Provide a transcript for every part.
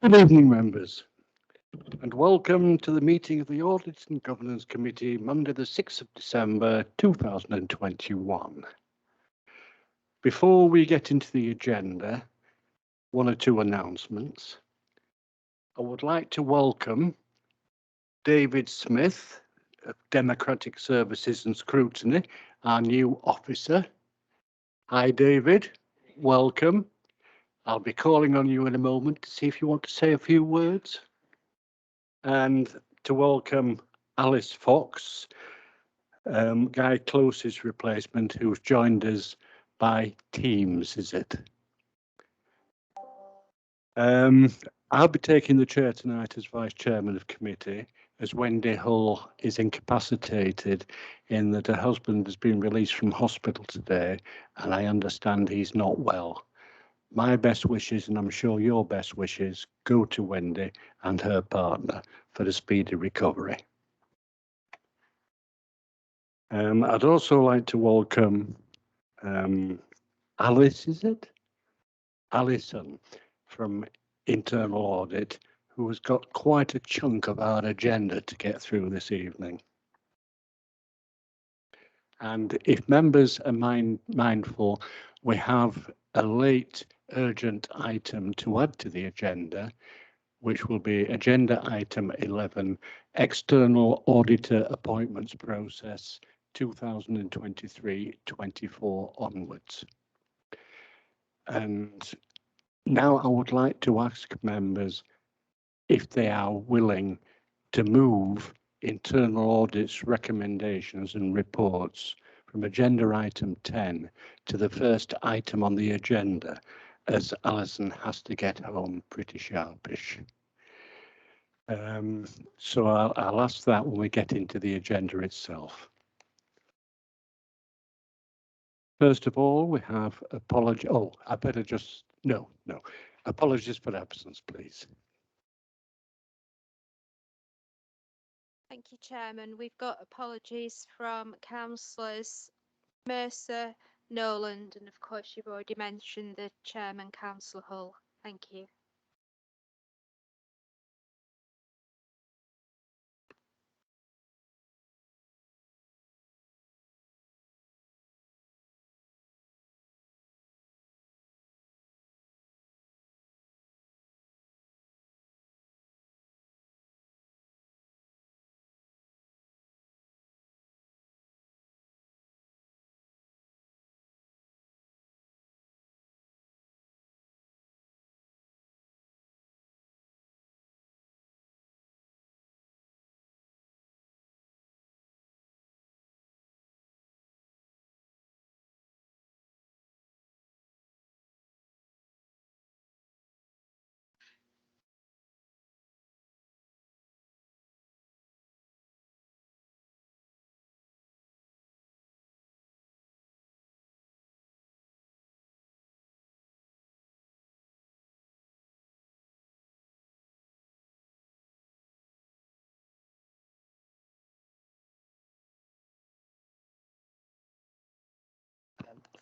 Good evening, members, and welcome to the meeting of the Audit and Governance Committee, Monday the 6th of December 2021. Before we get into the agenda, one or two announcements. I would like to welcome David Smith of Democratic Services and Scrutiny, our new officer. Hi, David. Welcome. I'll be calling on you in a moment to see if you want to say a few words. And to welcome Alice Fox, Guy Close's replacement, who's joined us by Teams, is it? I'll be taking the chair tonight as Vice Chairman of Committee, as Wendy Hull is incapacitated in that her husband has been released from hospital today, and I understand he's not well. My best wishes, and I'm sure your best wishes, go to Wendy and her partner for a speedy recovery. I'd also like to welcome Alice, is it? Alison from Internal Audit, who has got quite a chunk of our agenda to get through this evening. And if members are mindful, we have a late urgent item to add to the agenda, which will be agenda item 11, External Auditor Appointments Process 2023-24 onwards. And now I would like to ask members if they are willing to move internal audits recommendations and reports from agenda item 10 to the first item on the agenda, as Alison has to get home pretty sharpish. So I'll ask that when we get into the agenda itself. First of all, we have apology. Oh, I better just, no. Apologies for absence, please. Thank you, Chairman. We've got apologies from Councillors Mercer, Noland, and of course you've already mentioned the Chairman, Councillor Hull. Thank you.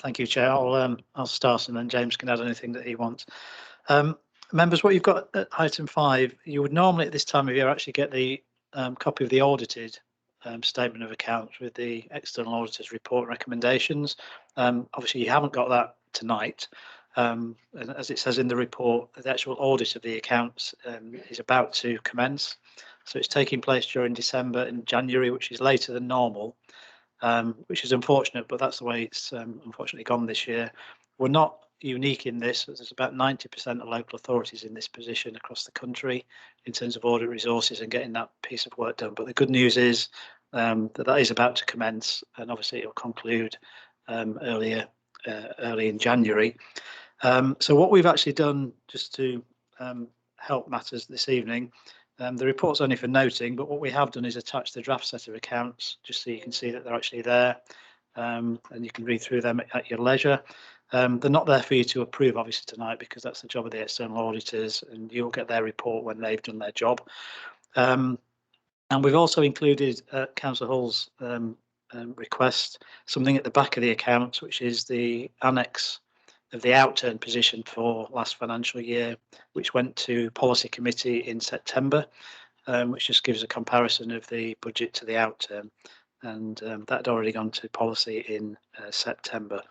Thank you, Chair. I'll start and then James can add anything that he wants. Members, what you've got at item 5, you would normally at this time of year actually get the copy of the audited statement of accounts with the external auditors report recommendations. Obviously, you haven't got that tonight. And as it says in the report, the actual audit of the accounts is about to commence. So it's taking place during December and January, which is later than normal. Which is unfortunate, but that's the way it's unfortunately gone this year. We're not unique in this. There's about 90% of local authorities in this position across the country in terms of audit resources and getting that piece of work done. But the good news is that is about to commence, and obviously it will conclude early in January. So what we've actually done, just to help matters this evening, the report's only for noting, but what we have done is attach the draft set of accounts just so you can see that they're actually there, and you can read through them at your leisure. They're not there for you to approve, obviously, tonight, because that's the job of the external auditors, and you'll get their report when they've done their job. And we've also included Councillor Hull's request, something at the back of the accounts, which is the annex of the outturn position for last financial year, which went to policy committee in September, which just gives a comparison of the budget to the outturn. And that had already gone to policy in September.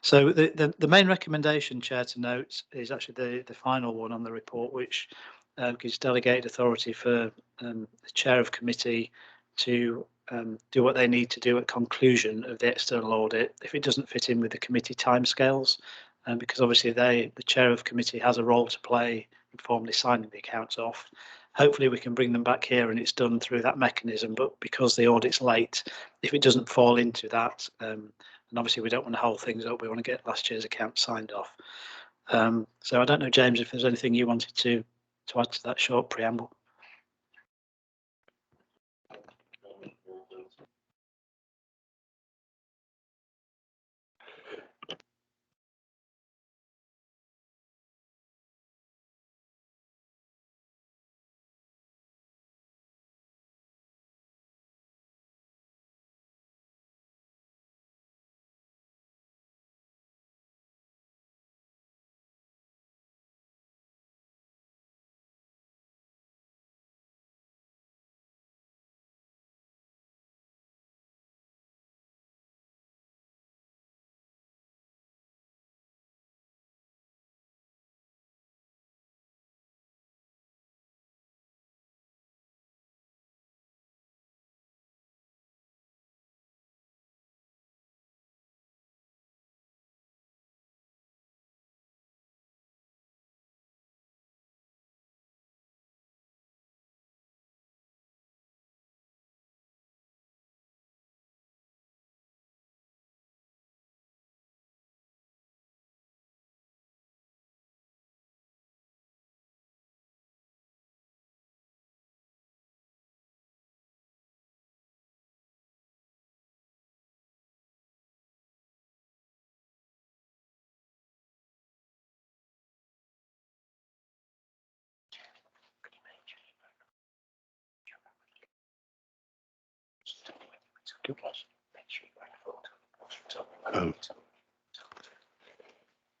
So the main recommendation, Chair, to note is actually the final one on the report, which gives delegated authority for the Chair of Committee to do what they need to do at conclusion of the external audit if it doesn't fit in with the committee timescales, because obviously the Chair of Committee has a role to play in formally signing the accounts off. Hopefully we can bring them back here and it's done through that mechanism, but because the audit's late, if it doesn't fall into that, and obviously we don't want to hold things up, we want to get last year's account signed off. So I don't know, James, if there's anything you wanted to add to that short preamble.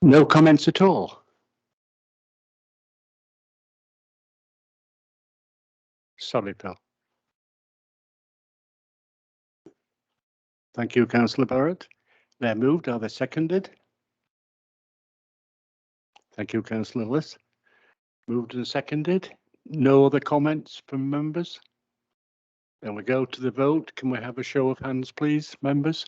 No comments at all. Sorry, Phil. Thank you, Councillor Barrett. They're moved. Are they seconded? Thank you, Councillor Liss. Moved and seconded. No other comments from members? Then we go to the vote. Can we have a show of hands, please, members?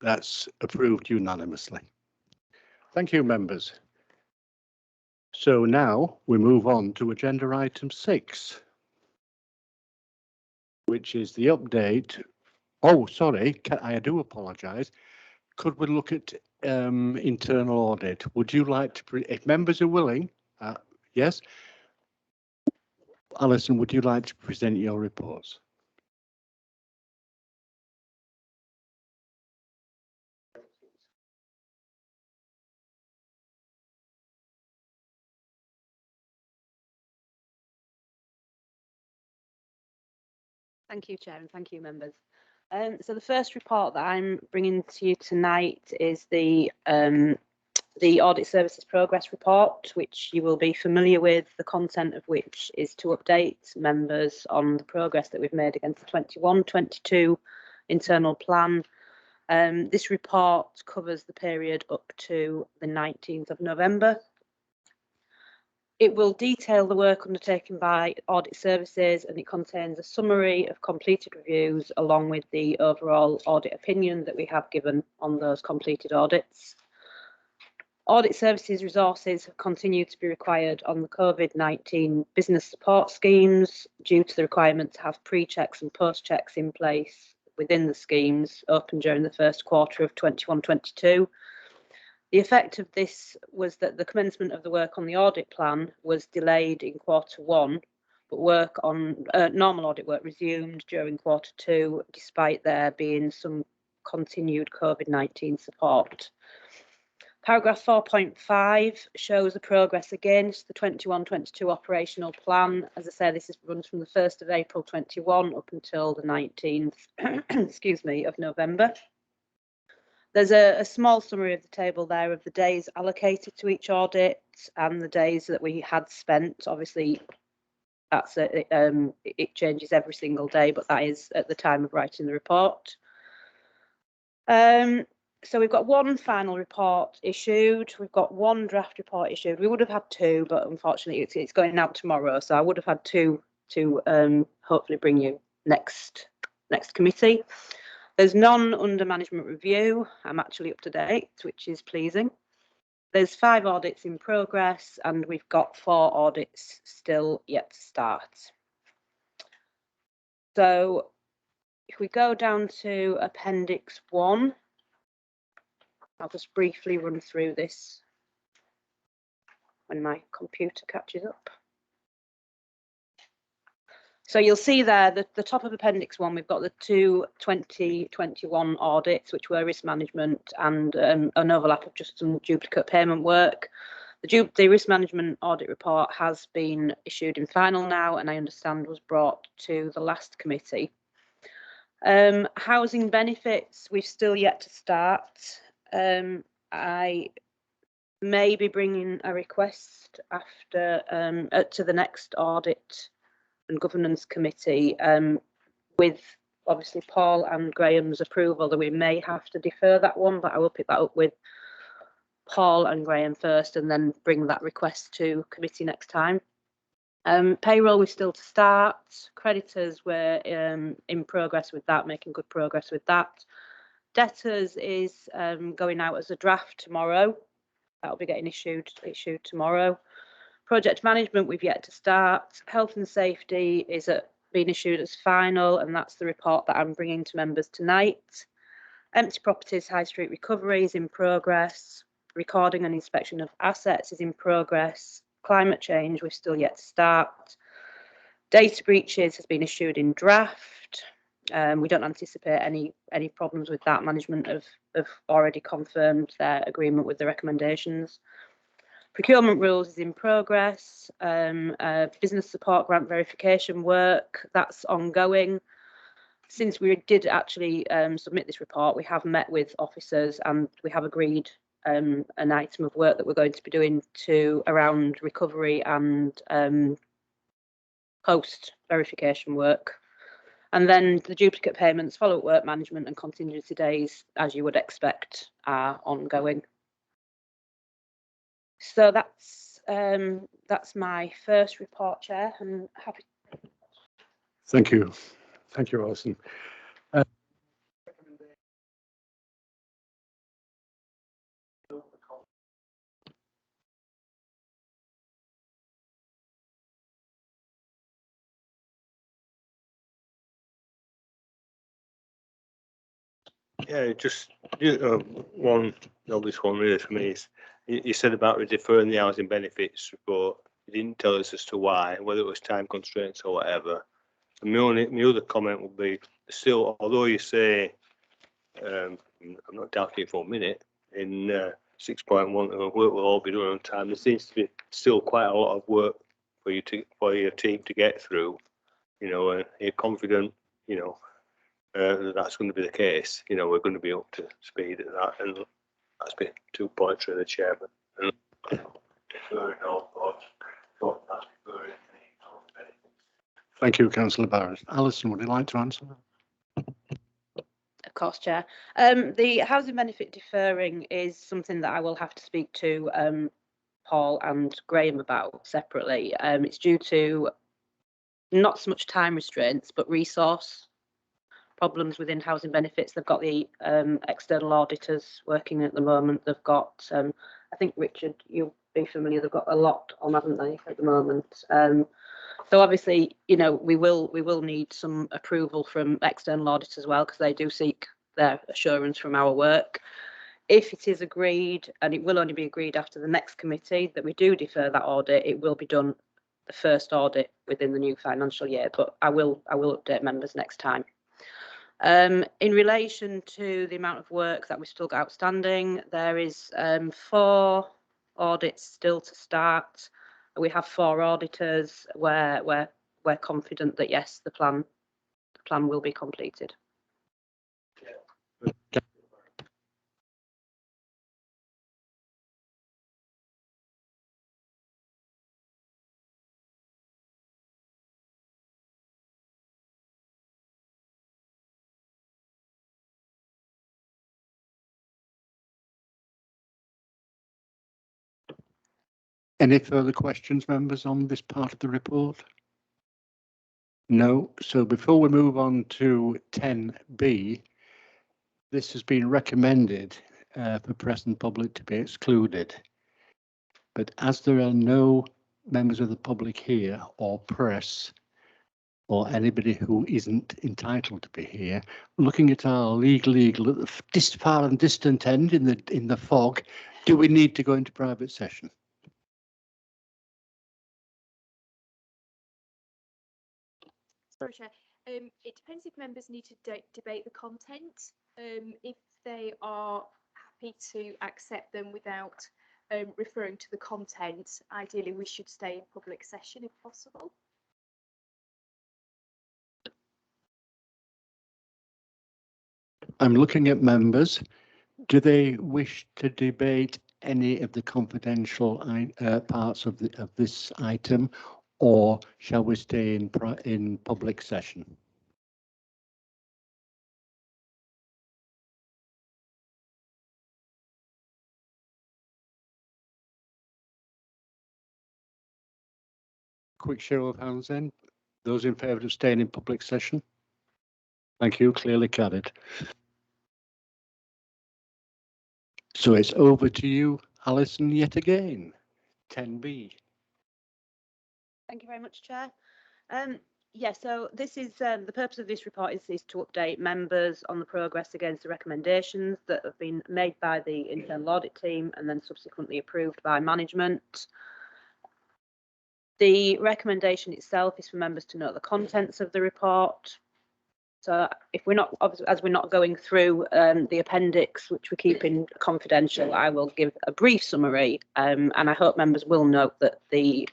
That's approved unanimously. Thank you, members. So now we move on to agenda item 6, which is the update. Oh, sorry, I do apologise. Could we look at internal audit? Would you like to, if members are willing, yes? Alison, would you like to present your reports? Thank you, Chair, and thank you, members. So the first report that I'm bringing to you tonight is the Audit Services Progress Report, which you will be familiar with, the content of which is to update members on the progress that we've made against the 21-22 internal plan. This report covers the period up to the 19th of November. It will detail the work undertaken by Audit Services, and it contains a summary of completed reviews along with the overall audit opinion that we have given on those completed audits. Audit Services resources have continued to be required on the COVID-19 business support schemes due to the requirement to have pre-checks and post-checks in place within the schemes open during the first quarter of 21-22. The effect of this was that the commencement of the work on the audit plan was delayed in Q1, but work on normal audit work resumed during Q2, despite there being some continued COVID-19 support. Paragraph 4.5 shows the progress against the 21-22 operational plan. As I say, this runs from the 1st of April 21 up until the 19th excuse me, of November. There's a small summary of the table there of the days allocated to each audit and the days that we had spent. Obviously, that's it changes every single day, but that is at the time of writing the report. So we've got one final report issued. We've got one draft report issued. We would have had two, but unfortunately it's going out tomorrow. So I would have had two to hopefully bring you next committee. There's none under management review. I'm actually up to date, which is pleasing. There's 5 audits in progress, and we've got 4 audits still yet to start. So if we go down to Appendix 1, I'll just briefly run through this when my computer catches up. So you'll see there that the top of Appendix 1, we've got the 2 2021 audits, which were risk management and an overlap of just some duplicate payment work. The risk management audit report has been issued in final now, and I understand was brought to the last committee. Housing benefits, we've still yet to start. I may be bringing a request after to the next audit and governance committee with obviously Paul and Graham's approval that we may have to defer that one, but I will pick that up with Paul and Graham first and then bring that request to committee next time. Payroll, we're still to start. Creditors, we're in progress with that, making good progress with that. Debtors is going out as a draft tomorrow. That'll be getting issued tomorrow. Project management, we've yet to start. Health and safety is being issued as final, and that's the report that I'm bringing to members tonight. Empty properties, high street recovery is in progress. Recording and inspection of assets is in progress. Climate change, we're still yet to start. Data breaches has been issued in draft. We don't anticipate any problems with that. Management have already confirmed their agreement with the recommendations. Procurement rules is in progress. Business support grant verification work, that's ongoing. Since we did actually submit this report, we have met with officers and we have agreed an item of work that we're going to be doing around recovery and post verification work. And then the duplicate payments, follow-up work management and contingency days, as you would expect, are ongoing. So that's my first report, Chair, and happy. Thank you, Alison. Yeah, just one obvious one really for me is you said about deferring the housing benefits report. You didn't tell us as to why, whether it was time constraints or whatever. And my other comment would be still, although you say I'm not doubting it for a minute, in 6.1 the work will all be done on time, there seems to be still quite a lot of work for your team to get through, you know, and you're confident, you know, that's going to be the case. You know, we're going to be up to speed at that, and that's been 2 points for the chairman. And Thank you, Councillor Barrett. Alison, would you like to answer that? Of course, Chair. The housing benefit deferring is something that I will have to speak to Paul and Graham about separately. It's due to not so much time restraints, but resource problems within housing benefits. They've got the external auditors working at the moment. They've got, I think, Richard, you'll be familiar, they've got a lot on, haven't they, at the moment? So obviously, you know, we will need some approval from external auditors as well, because they do seek their assurance from our work. If it is agreed, and it will only be agreed after the next committee, that we do defer that audit, it will be done the first audit within the new financial year, but I will update members next time. In relation to the amount of work that we've still got outstanding, there is 4 audits still to start. We have 4 auditors where we're confident that yes, the plan will be completed. Any further questions, members, on this part of the report? No. So before we move on to 10B, this has been recommended for press and public to be excluded. But as there are no members of the public here or press or anybody who isn't entitled to be here, looking at our legal at the far and distant end in the fog, do we need to go into private session? Sorry, Chair. It depends if members need to debate the content. If they are happy to accept them without referring to the content, ideally we should stay in public session if possible. I'm looking at members. Do they wish to debate any of the confidential parts of this item, or shall we stay in public session? Quick show of hands then. Those in favour of staying in public session? Thank you, clearly carried. So it's over to you, Alison, yet again. 10B. Thank you very much, Chair. Yeah, so this is the purpose of this report is to update members on the progress against the recommendations that have been made by the internal audit team and then subsequently approved by management. The recommendation itself is for members to note the contents of the report. So if we're not, as we're not going through the appendix, which we're keeping confidential, I will give a brief summary, and I hope members will note that the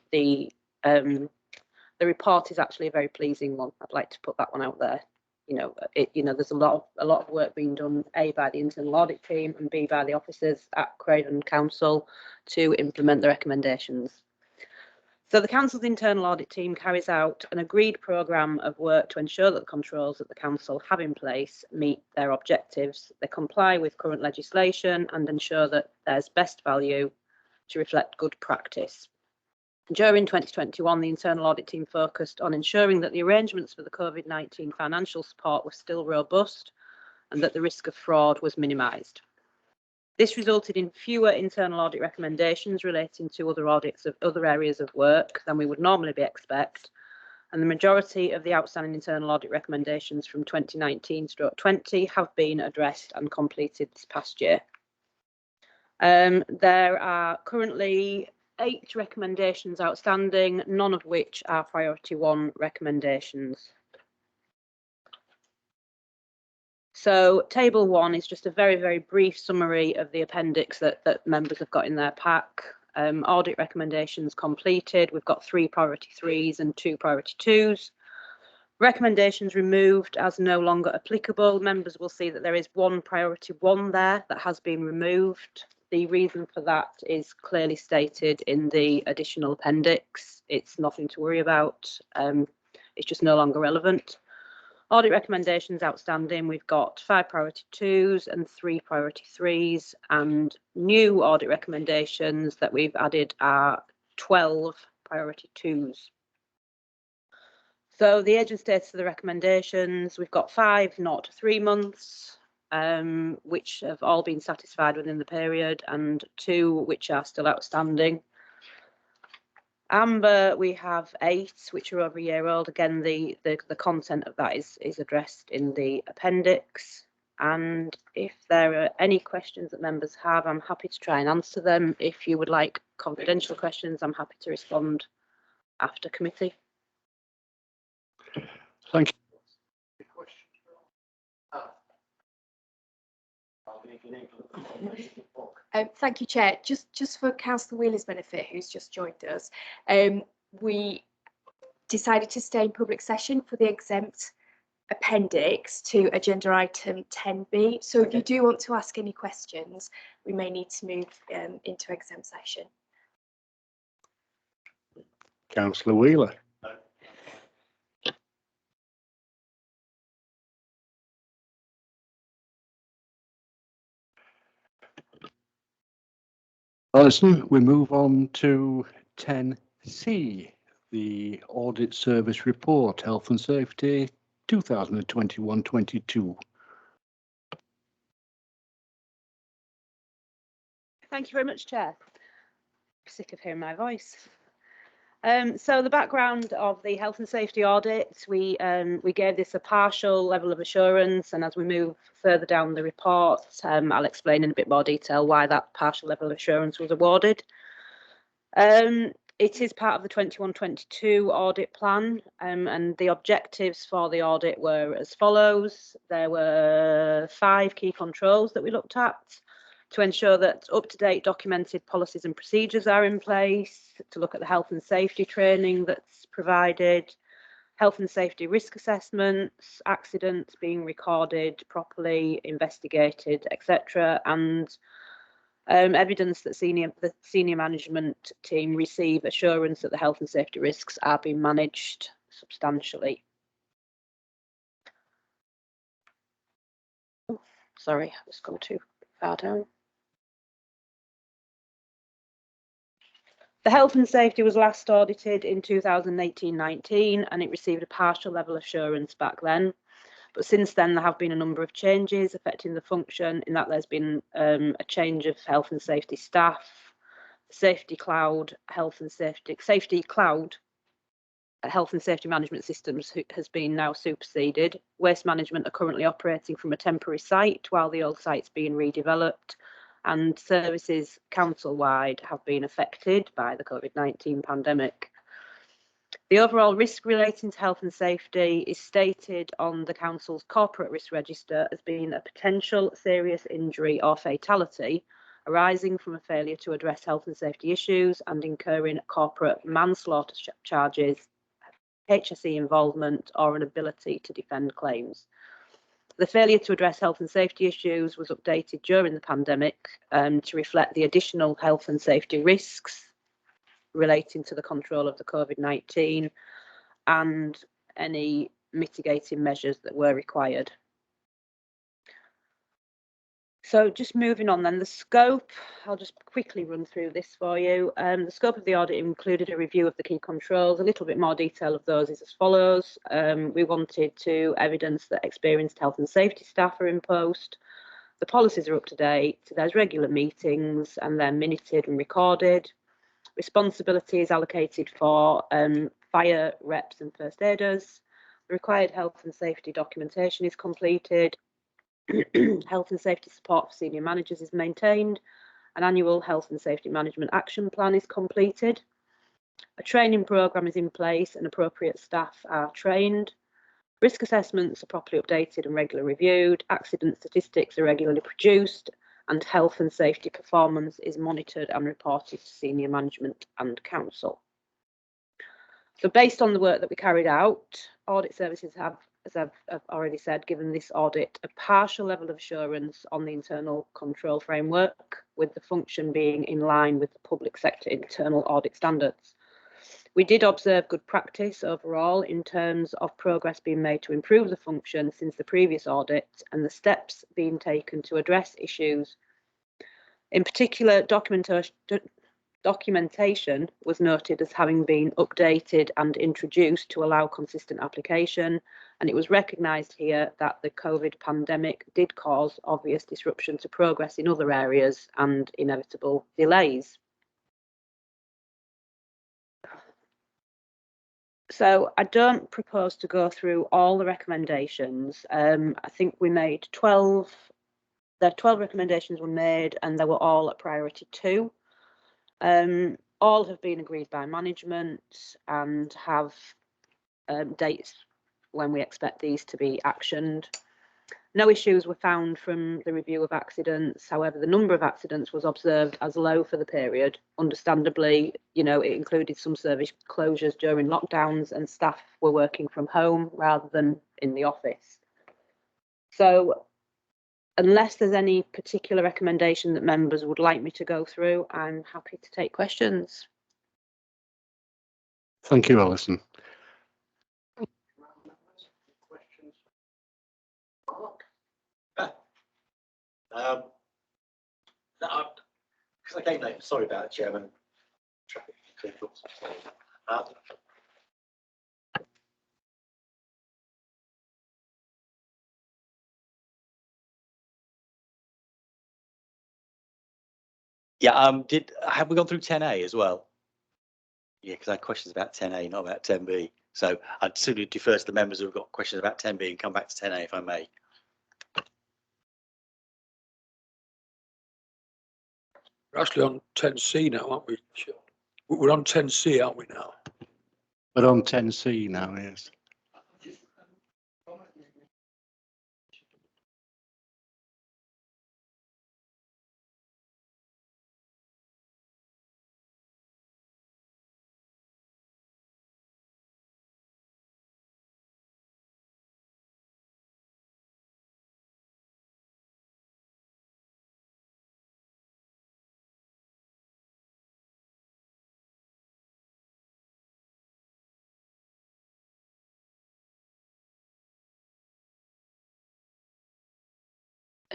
report is actually a very pleasing one. I'd like to put that one out there. There's a lot of work being done, A, by the internal audit team and B, by the officers at Croydon Council to implement the recommendations. So the Council's internal audit team carries out an agreed programme of work to ensure that the controls that the Council have in place meet their objectives, they comply with current legislation and ensure that there's best value to reflect good practice. During 2021, the internal audit team focused on ensuring that the arrangements for the COVID-19 financial support were still robust and that the risk of fraud was minimised. This resulted in fewer internal audit recommendations relating to other audits of other areas of work than we would normally expect, and the majority of the outstanding internal audit recommendations from 2019/20 have been addressed and completed this past year. There are currently 8 recommendations outstanding, none of which are priority 1 recommendations. So table 1 is just a very, very brief summary of the appendix that members have got in their pack. Audit recommendations completed. We've got 3 priority 3s and 2 priority 2s. Recommendations removed as no longer applicable. Members will see that there is 1 priority 1 there that has been removed. The reason for that is clearly stated in the additional appendix. It's nothing to worry about. It's just no longer relevant. Audit recommendations outstanding, we've got 5 priority 2s and 3 priority 3s, and new audit recommendations that we've added are 12 priority 2s. So the age and status of the recommendations, we've got 5 0 to 3 months, which have all been satisfied within the period, and 2 which are still outstanding. Amber, we have 8 which are over a year old. Again, the content of that is addressed in the appendix. And if there are any questions that members have, I'm happy to try and answer them. If you would like confidential questions, I'm happy to respond after committee. Thank you. Thank you, Chair. Just for Councillor Wheeler's benefit, who's just joined us, we decided to stay in public session for the exempt appendix to agenda item 10B. So if you do want to ask any questions, we may need to move into exempt session. Councillor Wheeler. Alison, we move on to 10C, the Audit Service Report, Health and Safety 2021-22. Thank you very much, Chair. Sick of hearing my voice. So the background of the health and safety audit, we gave this a partial level of assurance, and as we move further down the report, I'll explain in a bit more detail why that partial level of assurance was awarded. It is part of the 21-22 audit plan, and the objectives for the audit were as follows. There were 5 key controls that we looked at to ensure that up-to-date documented policies and procedures are in place, to look at the health and safety training that's provided, health and safety risk assessments, accidents being recorded properly, investigated, etc., and evidence that the senior management team receive assurance that the health and safety risks are being managed substantially. Oh, sorry, I've just gone too far down. The health and safety was last audited in 2018-19, and it received a partial level of assurance back then. But since then, there have been a number of changes affecting the function, in that there's been a change of health and safety staff, safety cloud, health and safety cloud, health and safety management systems has been now superseded. Waste management are currently operating from a temporary site while the old site's being redeveloped, and services council-wide have been affected by the COVID-19 pandemic. The overall risk relating to health and safety is stated on the council's corporate risk register as being a potential serious injury or fatality arising from a failure to address health and safety issues and incurring corporate manslaughter charges, HSE involvement, or an ability to defend claims. The failure to address health and safety issues was updated during the pandemic to reflect the additional health and safety risks relating to the control of the COVID-19 and any mitigating measures that were required. So just moving on then, the scope, I'll just quickly run through this for you. The scope of the audit included a review of the key controls. A little bit more detail of those is as follows. We wanted to evidence that experienced health and safety staff are in post. The policies are up to date. There's regular meetings and they're minuted and recorded. Responsibility is allocated for fire reps and first aiders. The required health and safety documentation is completed. Health and safety support for senior managers is maintained. An annual health and safety management action plan is completed. A training programme is in place and appropriate staff are trained. Risk assessments are properly updated and regularly reviewed. Accident statistics are regularly produced, and health and safety performance is monitored and reported to senior management and council. So based on the work that we carried out, audit services have, as I've already said, given this audit a partial level of assurance on the internal control framework, with the function being in line with the public sector internal audit standards. We did observe good practice overall in terms of progress being made to improve the function since the previous audit and the steps being taken to address issues. In particular, documentation was noted as having been updated and introduced to allow consistent application, and it was recognised here that the COVID pandemic did cause obvious disruption to progress in other areas and inevitable delays. So I don't propose to go through all the recommendations. I think we made 12 recommendations were made, and they were all at priority 2. All have been agreed by management and have dates when we expect these to be actioned. No issues were found from the review of accidents. However, the number of accidents was observed as low for the period. Understandably, you know, it included some service closures during lockdowns and staff were working from home rather than in the office. So unless there's any particular recommendation that members would like me to go through, I'm happy to take questions. Thank you, Alison. Because I came late, sorry about it, Chairman. Traffic. Yeah, have we gone through 10A as well? Yeah, because I had questions about 10A, not about 10B. So I'd sooner defer to the members who've got questions about 10B and come back to 10A if I may. We're actually on 10C now, aren't we? We're on 10C, aren't we now? We're on 10C now, yes.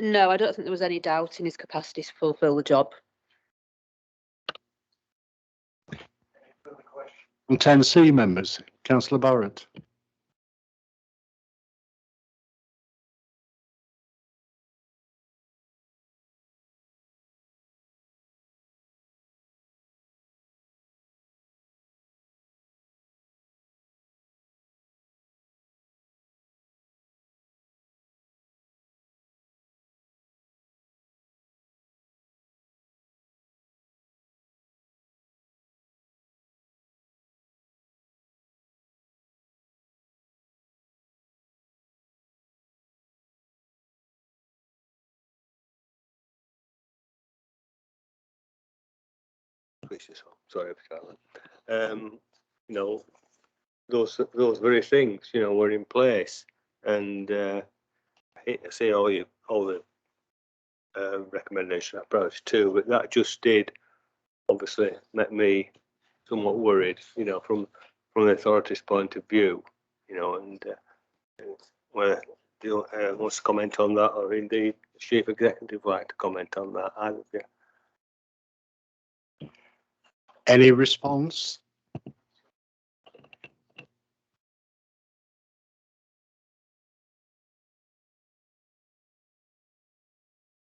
No, I don't think there was any doubt in his capacity to fulfil the job. On 10C, members, Councillor Barrett. Sorry, Charlotte. You know, those very things, you know, were in place, and I hate to say all the recommendation approach too, but that just did obviously make me somewhat worried, you know, from the authority's point of view, you know, and whether you wants to comment on that, or indeed the chief executive would like to comment on that. Either of you. Any response?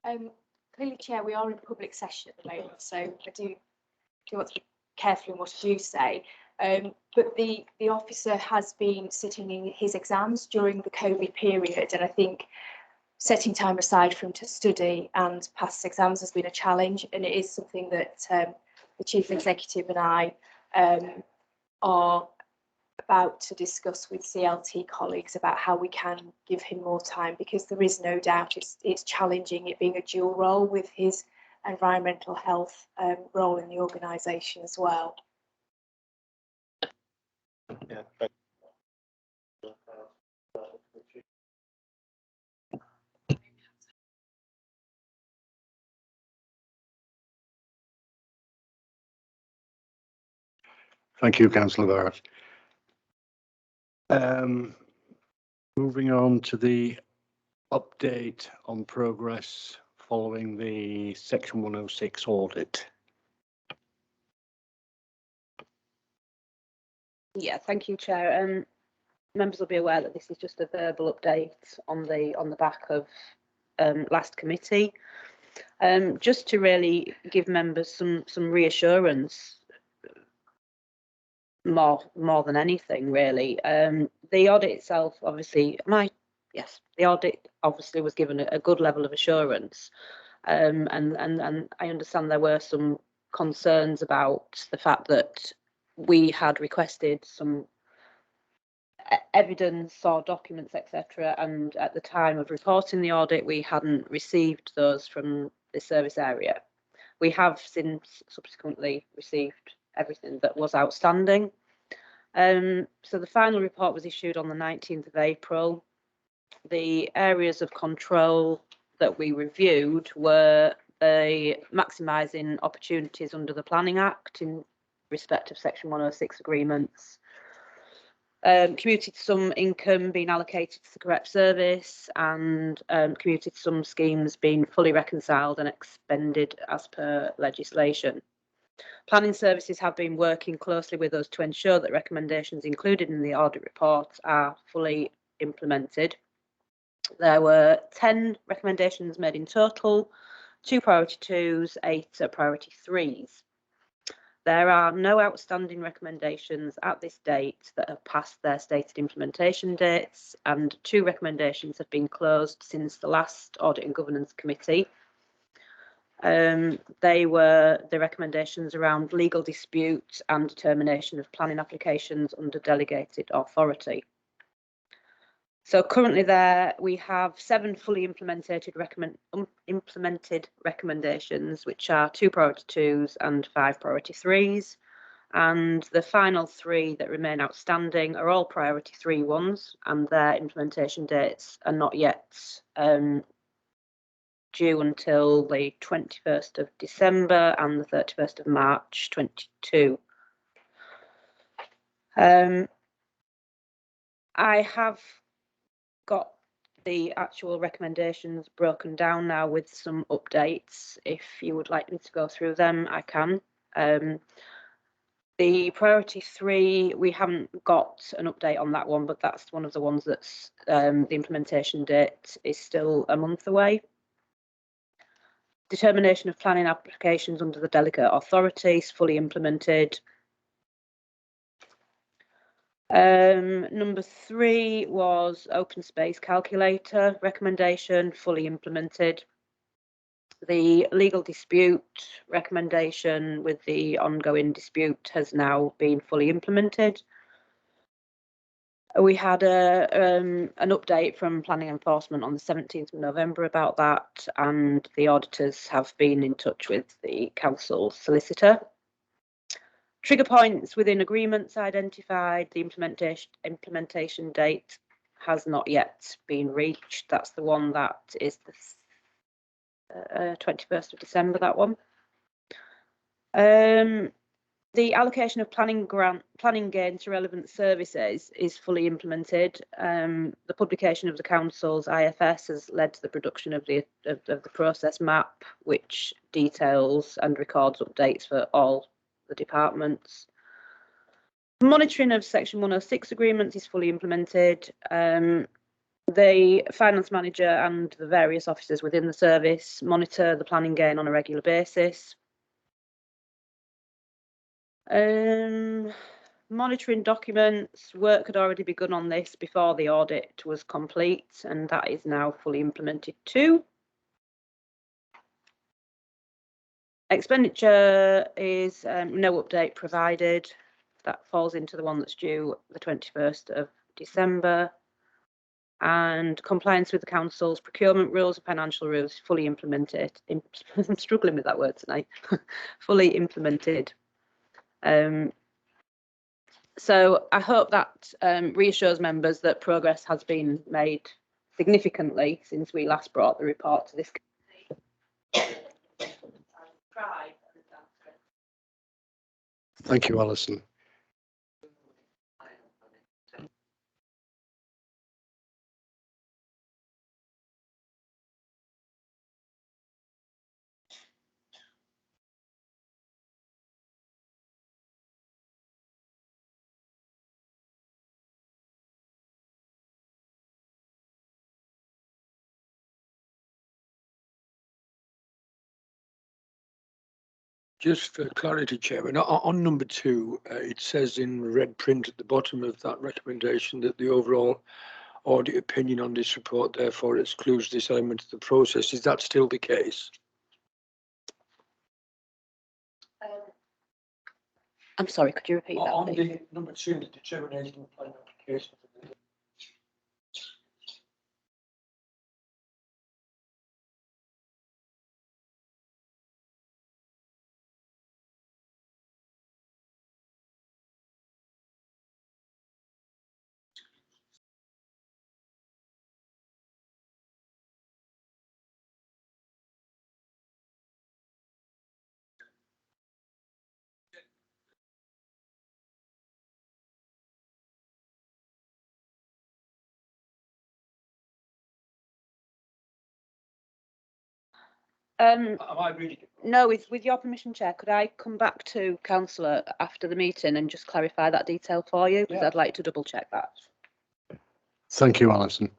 Clearly, Chair, we are in public session at the moment, so I do want to be careful in what I do say. But the officer has been sitting in his exams during the COVID period, and I think setting time aside for him to study and pass his exams has been a challenge, and it is something that the Chief Executive and I are about to discuss with CLT colleagues about how we can give him more time, because there is no doubt it's challenging, it being a dual role with his environmental health role in the organisation as well. Yeah. Thank you, Councillor Barrett. Moving on to the update on progress following the Section 106 audit. Yeah, thank you, Chair. Members will be aware that this is just a verbal update on the back of last committee. Just to really give members some reassurance, more than anything, really. The audit itself, obviously, the audit obviously was given a good level of assurance, and I understand there were some concerns about the fact that we had requested some evidence or documents, etc., and at the time of reporting the audit we hadn't received those from the service area. We have since subsequently received everything that was outstanding. So the final report was issued on the 19th of April. The areas of control that we reviewed were the maximising opportunities under the Planning Act in respect of Section 106 agreements, commuted sum income being allocated to the correct service, and commuted sum schemes being fully reconciled and expended as per legislation. Planning services have been working closely with us to ensure that recommendations included in the audit report are fully implemented. There were 10 recommendations made in total, 2 priority 2s, 8 priority 3s. There are no outstanding recommendations at this date that have passed their stated implementation dates, and 2 recommendations have been closed since the last Audit and Governance Committee. They were the recommendations around legal dispute and determination of planning applications under delegated authority. So currently there we have 7 fully implemented recommendations, which are 2 priority 2s and 5 priority 3s. And the final 3 that remain outstanding are all priority 3 ones, and their implementation dates are not yet due until the 21st of December and the 31st of March 22. I have got the actual recommendations broken down now with some updates. If you would like me to go through them, I can. The priority 3, we haven't got an update on that one, but that's one of the ones that's the implementation date is still a month away. Determination of planning applications under the delegate authorities fully implemented. Number 3 was open space calculator recommendation fully implemented. The legal dispute recommendation with the ongoing dispute has now been fully implemented. We had an update from planning enforcement on the 17th of November about that, and the auditors have been in touch with the council solicitor. Trigger points within agreements identified. The implementation date has not yet been reached. That's the one that is the 21st of December, that one. The allocation of planning gains to relevant services is fully implemented. The publication of the council's IFS has led to the production of the process map, which details and records updates for all the departments. Monitoring of Section 106 agreements is fully implemented. The finance manager and the various officers within the service monitor the planning gain on a regular basis. Monitoring documents, work had already begun on this before the audit was complete, and that is now fully implemented too. Expenditure is no update provided. That falls into the one that's due the 21st of December. And compliance with the council's procurement rules and financial rules fully implemented. I'm struggling with that word tonight. Fully implemented. So I hope that reassures members that progress has been made significantly since we last brought the report to this committee. Thank you, Alison. Just for clarity, Chairman, on number 2, it says in red print at the bottom of that recommendation that the overall audit opinion on this report therefore excludes this element of the process. Is that still the case? I'm sorry, could you repeat that, On please? the number 2, the determination of planning application. Am I reading it? No, with your permission, Chair, could I come back to councillor after the meeting and just clarify that detail for you? Because Yeah. I'd like to double check that. Thank you, Alison.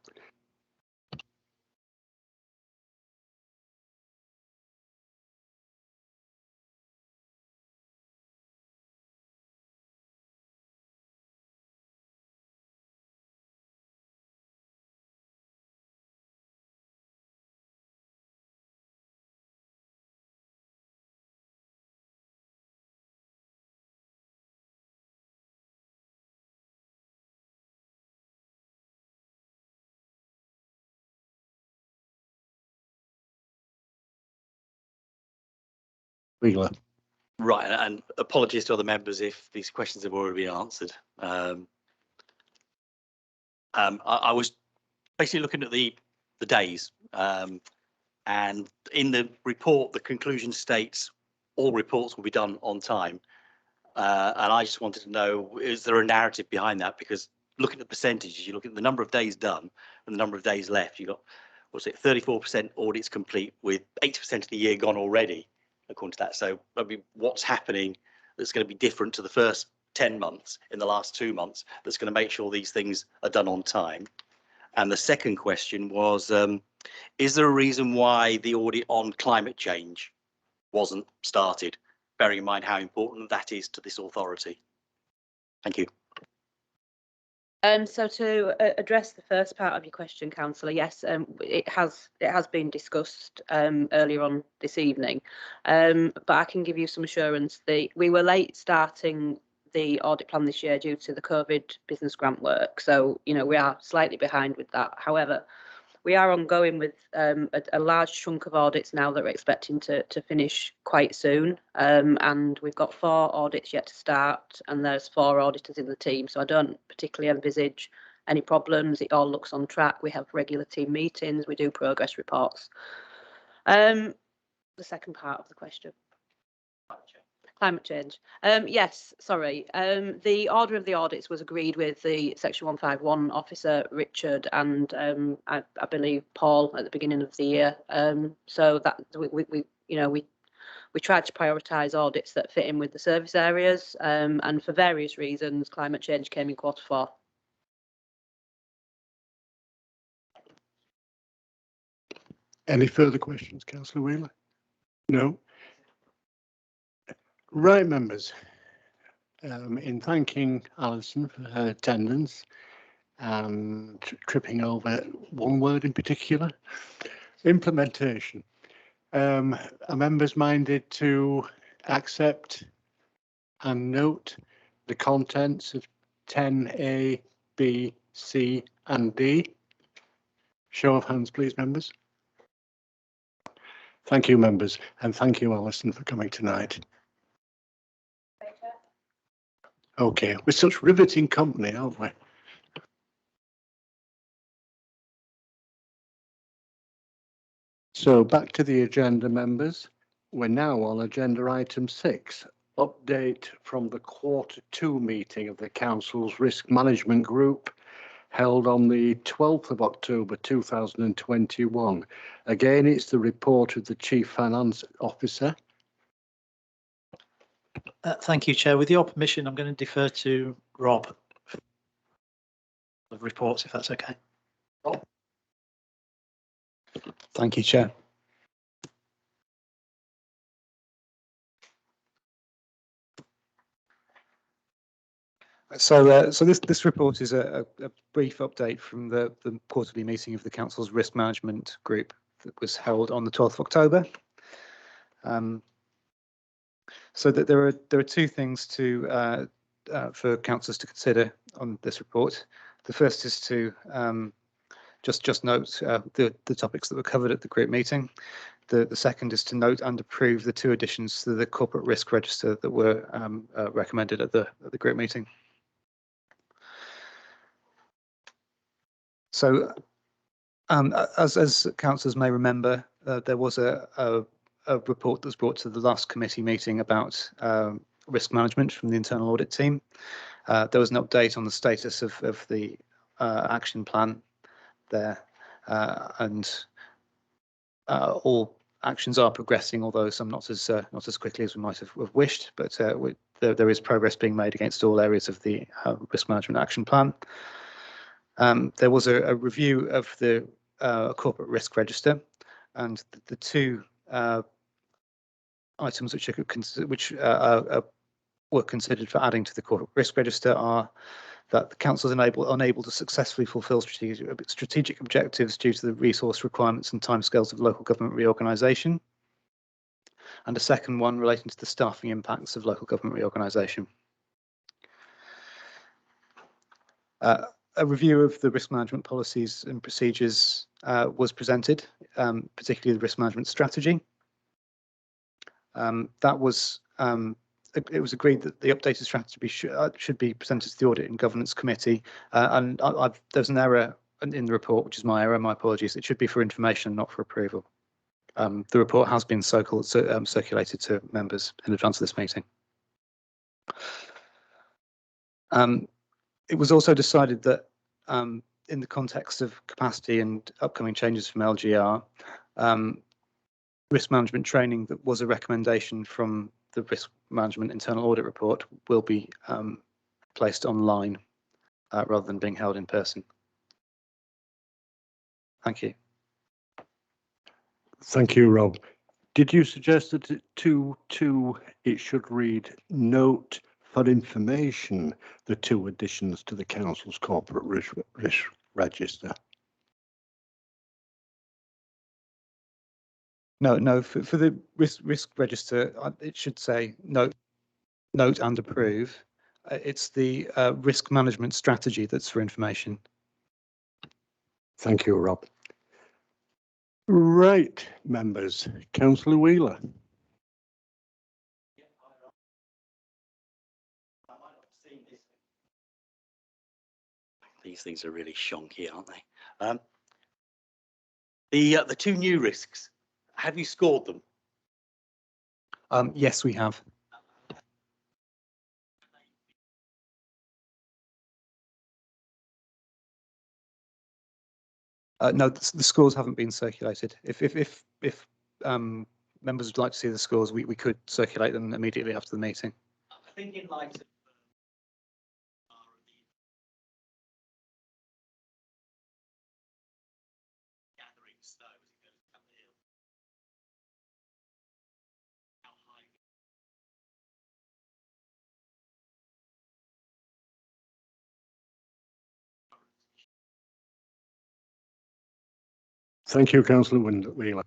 Wheeler. Right, and apologies to other members if these questions have already been answered. I was basically looking at the days, and in the report, the conclusion states all reports will be done on time. And I just wanted to know, is there a narrative behind that? Because looking at the percentages, you look at the number of days done and the number of days left, you got, what's it, 34% audits complete with 80% of the year gone already, according to that. So, I mean, what's happening that's going to be different to the first 10 months in the last 2 months that's going to make sure these things are done on time? And the second question was, is there a reason why the audit on climate change wasn't started, bearing in mind how important that is to this authority? Thank you. So to address the first part of your question, councillor, yes, it has been discussed earlier on this evening, but I can give you some assurance that we were late starting the audit plan this year due to the COVID business grant work. So, you know, we are slightly behind with that. However, we are ongoing with a large chunk of audits now that we're expecting to finish quite soon. And we've got 4 audits yet to start, and there's 4 auditors in the team. So I don't particularly envisage any problems. It all looks on track. We have regular team meetings. We do progress reports. The second part of the question. Climate change. Yes, sorry. The order of the audits was agreed with the Section 151 officer, Richard, and I believe Paul at the beginning of the year. So that we tried to prioritise audits that fit in with the service areas, and for various reasons, climate change came in Q4. Any further questions, Councillor Wheeler? No. Right, members. In thanking Alison for her attendance and tripping over one word in particular, implementation. Are members minded to accept and note the contents of 10A, B, C and D? Show of hands, please, members. Thank you, members, and thank you, Alison, for coming tonight. Okay, we're such riveting company, aren't we? So back to the agenda, members. We're now on agenda item 6, update from the Q2 meeting of the Council's Risk Management Group held on the 12th of October 2021. Again, it's the report of the Chief Finance Officer. Thank you, Chair. With your permission, I'm going to defer to Rob of reports, if that's okay. Rob. Thank you, Chair. So this report is a brief update from the quarterly meeting of the Council's Risk Management Group that was held on the 12th of October. So that there are 2 things to for councillors to consider on this report. The first is to just note the topics that were covered at the group meeting. The second is to note and approve the 2 additions to the corporate risk register that were recommended at the group meeting. So, as councillors may remember, there was a report that was brought to the last committee meeting about risk management from the internal audit team. There was an update on the status of the action plan there, and all actions are progressing, although some not as quickly as we might have wished. But there is progress being made against all areas of the risk management action plan. There was a review of the corporate risk register, and the two items which were considered for adding to the corporate risk register are that the council is unable to successfully fulfil strategic objectives due to the resource requirements and timescales of local government reorganisation, and a second one relating to the staffing impacts of local government reorganisation. A review of the risk management policies and procedures was presented, particularly the risk management strategy. It was agreed that the updated strategy should be presented to the Audit and Governance Committee, and there's an error in the report, which is my error. My apologies. It should be for information, not for approval. The report has been circulated to members in advance of this meeting. It was also decided that in the context of capacity and upcoming changes from LGR, risk management training that was a recommendation from the risk management internal audit report will be placed online rather than being held in person. Thank you. Thank you, Rob. Did you suggest that it should read note for information, the two additions to the council's corporate risk register? No. For the risk register, it should say note and approve. It's the risk management strategy that's for information. Thank you, Rob. Right, members. Councillor Wheeler. These things are really shonky, aren't they? The two new risks, have you scored them? Yes, we have. No, the scores haven't been circulated. If members would like to see the scores, we could circulate them immediately after the meeting. I think in light of gathering snow as it goes down the hill. How high? Thank you, Councillor Wheeler.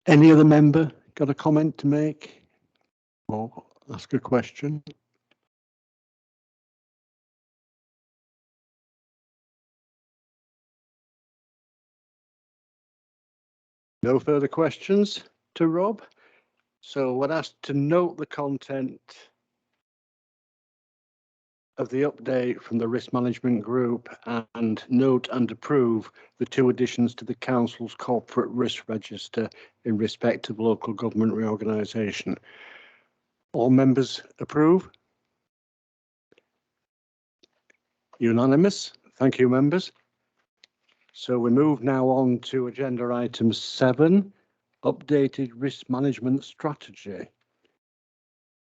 Any other member got a comment to make or ask a question? No further questions to Rob. So we're asked to note the content of the update from the risk management group and note and approve the two additions to the council's corporate risk register in respect of local government reorganisation. All members approve? Unanimous. Thank you, members. So we move now on to agenda item 7, updated risk management strategy.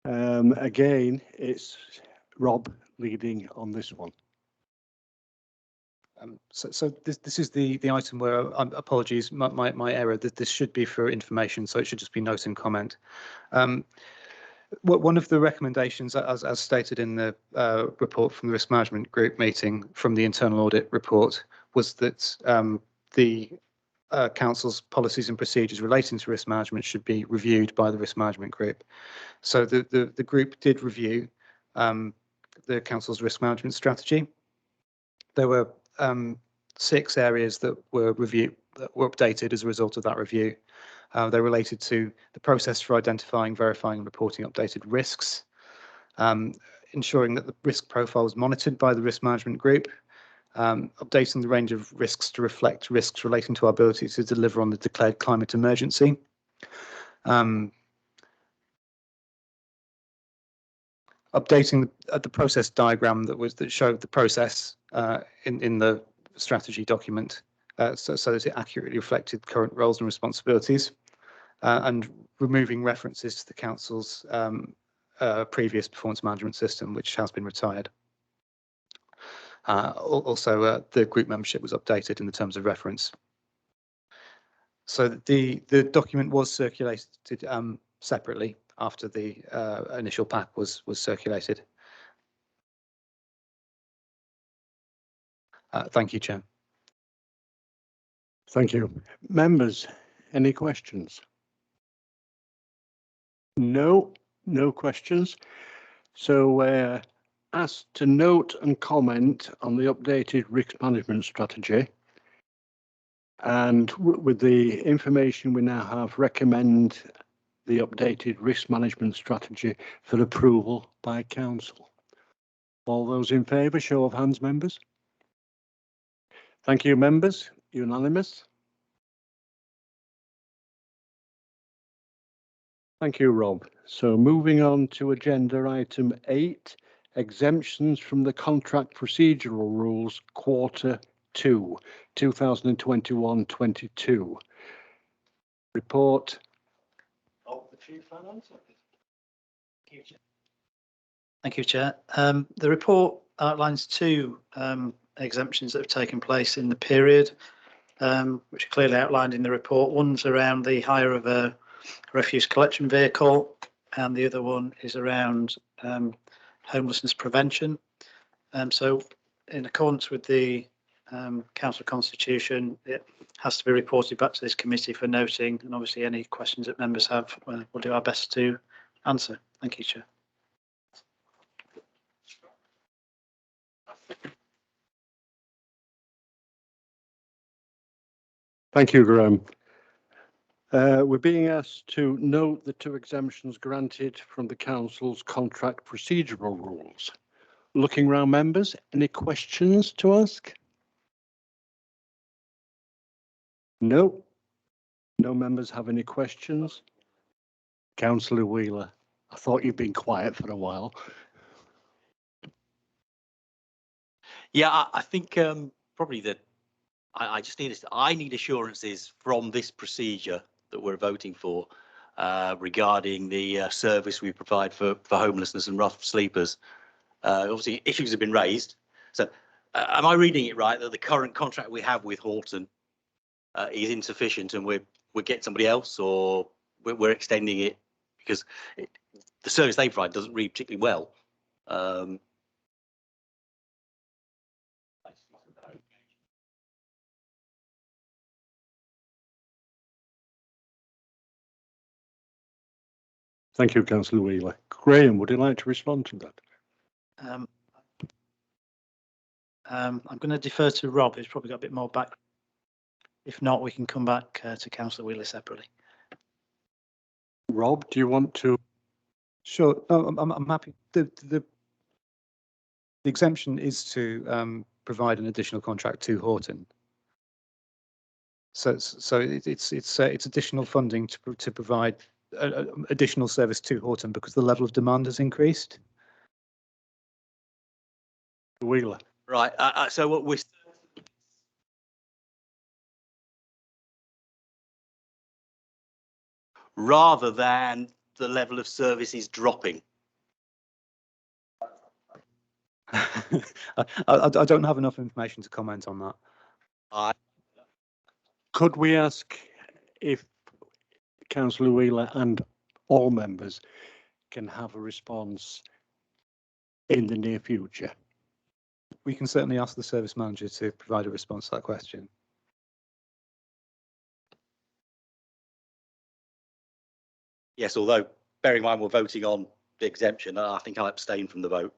Again, it's Rob leading on this one. So this is the item where, apologies, my error, that this should be for information, so it should just be note and comment. One of the recommendations, as stated in the report from the risk management group meeting from the internal audit report, was that the council's policies and procedures relating to risk management should be reviewed by the risk management group. So the group did review the council's risk management strategy. There were 6 areas that were updated as a result of that review. They're related to the process for identifying, verifying, and reporting updated risks, ensuring that the risk profile is monitored by the risk management group, updating the range of risks to reflect risks relating to our ability to deliver on the declared climate emergency, updating the process diagram that showed the process in the strategy document, so that it accurately reflected current roles and responsibilities, and removing references to the council's previous performance management system, which has been retired. Also, the group membership was updated in the terms of reference. So the document was circulated separately after the initial pack was circulated. Thank you, Chair. Thank you. Members, any questions? No questions. So asked to note and comment on the updated risk management strategy. And with the information we now have, recommend the updated risk management strategy for approval by council. All those in favour, show of hands, members. Thank you, members. Unanimous. Thank you, Rob. So moving on to agenda item 8, exemptions from the contract procedural rules, quarter 2, 2021-22. Report of the Chief Finance Officer. Thank you, Chair. The report outlines 2 exemptions that have taken place in the period, which are clearly outlined in the report. One's around the hire of a refuse collection vehicle, and the other one is around homelessness prevention. So in accordance with the council constitution, it has to be reported back to this committee for noting, and obviously any questions that members have, we'll do our best to answer. Thank you, Chair. Thank you, Graham. We're being asked to note the 2 exemptions granted from the council's contract procedural rules. Looking round, members, any questions to ask? No. No members have any questions. Councillor Wheeler, I thought you'd been quiet for a while. Yeah, I think probably that I just need assurances from this procedure that we're voting for regarding the service we provide for homelessness and rough sleepers. Obviously, issues have been raised. So, am I reading it right that the current contract we have with Horton is insufficient, and we're getting somebody else, or we're extending it because the service they provide doesn't read particularly well? Thank you, Councillor Wheeler. Graham, would you like to respond to that? I'm going to defer to Rob, who's probably got a bit more back. If not, we can come back to Councillor Wheeler separately. Rob, do you want to? Sure, I'm happy. The exemption is to provide an additional contract to Horton. So it's additional funding to provide additional service to Horton because the level of demand has increased. Wheeler. Right. So what we're rather than the level of service is dropping. I don't have enough information to comment on that. Could we ask if Councillor Wheeler and all members can have a response in the near future? We can certainly ask the service manager to provide a response to that question. Yes, although bearing in mind we're voting on the exemption, I think I'll abstain from the vote.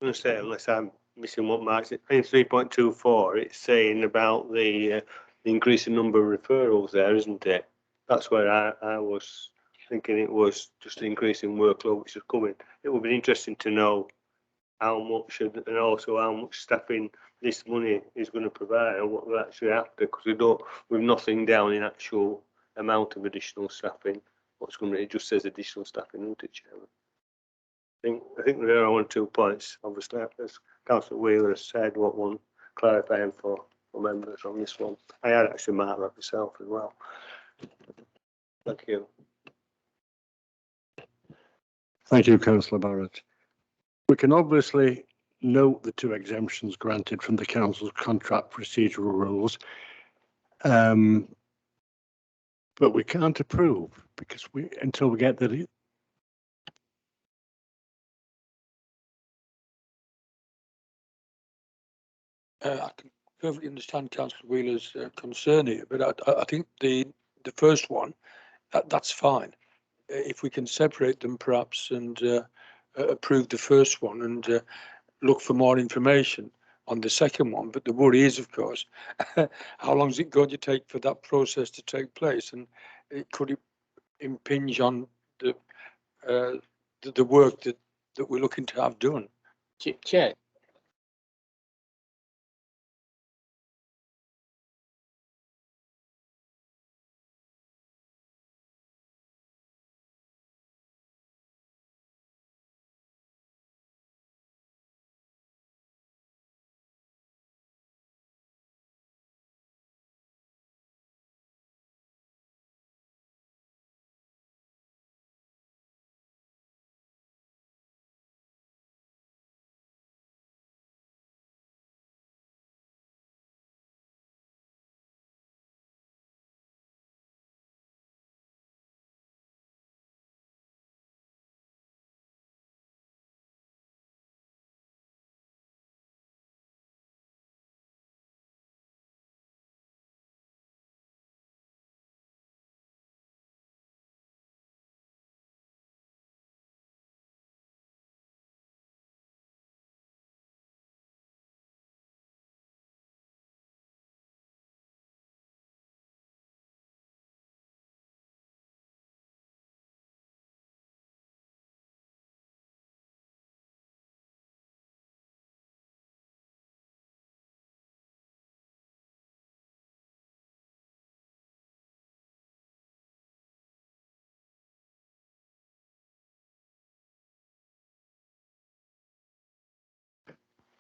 I'm going to say, unless I'm missing what Mark's in 3.24, it's saying about the increase in number of referrals there, isn't it? That's where I was thinking it was just an increase in workload which is coming. It would be interesting to know how much and also how much staffing this money is going to provide and what we're actually after, because we've nothing down in actual amount of additional staffing. What's going to, it just says additional staffing, doesn't it, Chairman? I think there are 1 or 2 points, obviously, as Councillor Wheeler has said, what one clarifying for members on this one. I had actually marked that myself as well. Thank you. Thank you, Councillor Barrett. We can obviously note the 2 exemptions granted from the council's contract procedural rules, but we can't approve because until we get the I can perfectly understand Councillor Wheeler's concern here, but I think the first one, that's fine. If we can separate them perhaps and approve the first one and look for more information on the second one. But the worry is, of course, how long is it going to take for that process to take place, and could it impinge on the work that we're looking to have done? Chair.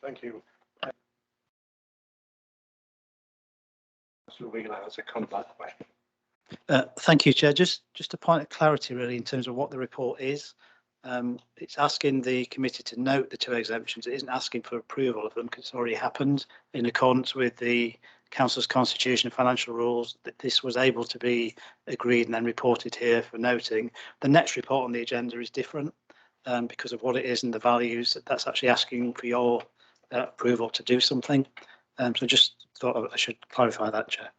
Thank you. Councillor Wheeler has a comeback question. Thank you, Chair. Just a point of clarity, really, in terms of what the report is. It's asking the committee to note the 2 exemptions. It isn't asking for approval of them because it's already happened in accordance with the council's constitution and financial rules. That this was able to be agreed and then reported here for noting. The next report on the agenda is different because of what it is and the values. That's actually asking for your approval to do something. So just thought I should clarify that, Chair.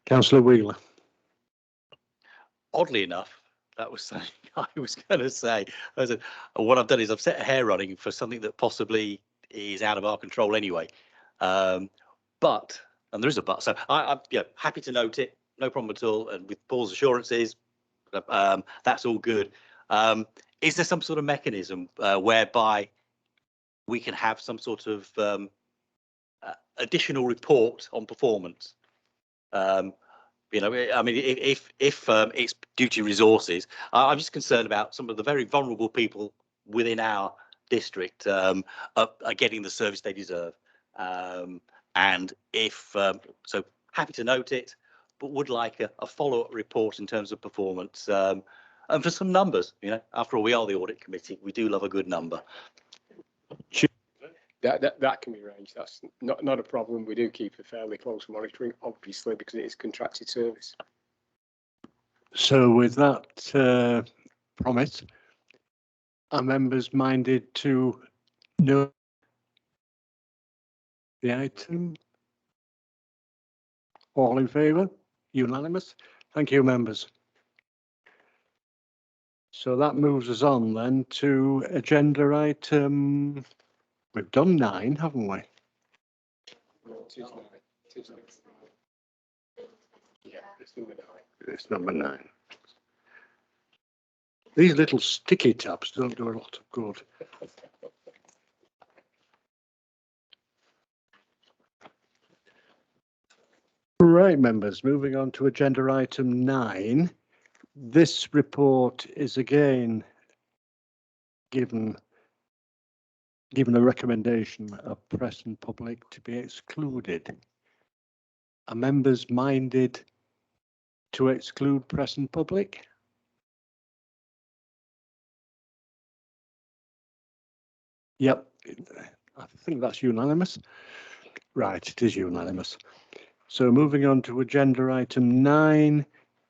Councillor Wheeler. Oddly enough, that was something I was going to say. I said, what I've done is I've set a hair running for something that possibly is out of our control anyway. But, and there is a but, so I'm happy to note it, no problem at all. And with Paul's assurances, that's all good. Is there some sort of mechanism whereby we can have some sort of additional report on performance? You know, I mean, if it's due to resources, I'm just concerned about some of the very vulnerable people within our district are getting the service they deserve. And if so, happy to note it, but would like a follow-up report in terms of performance and for some numbers. You know, after all, we are the audit committee. We do love a good number. That can be arranged. That's not a problem. We do keep a fairly close monitoring, obviously, because it is contracted service. So with that promise, are members minded to note the item? All in favour? Unanimous? Thank you, members. So that moves us on then to agenda item. We've done 9, haven't we? Yeah, it's number 9. It's number 9. These little sticky tabs don't do a lot of good. Right, members, moving on to agenda item 9. This report is again given a recommendation of press and public to be excluded. Are members minded to exclude press and public? Yep, I think that's unanimous. Right, it is unanimous. So moving on to agenda item 9,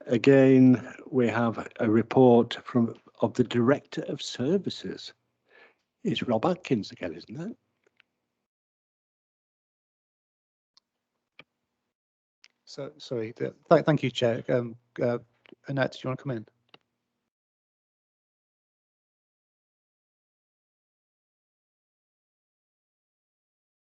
again, we have a report of the Director of Services. It's Rob Atkins again, isn't it? So, sorry, thank you, Chair. Annette, do you want to come in?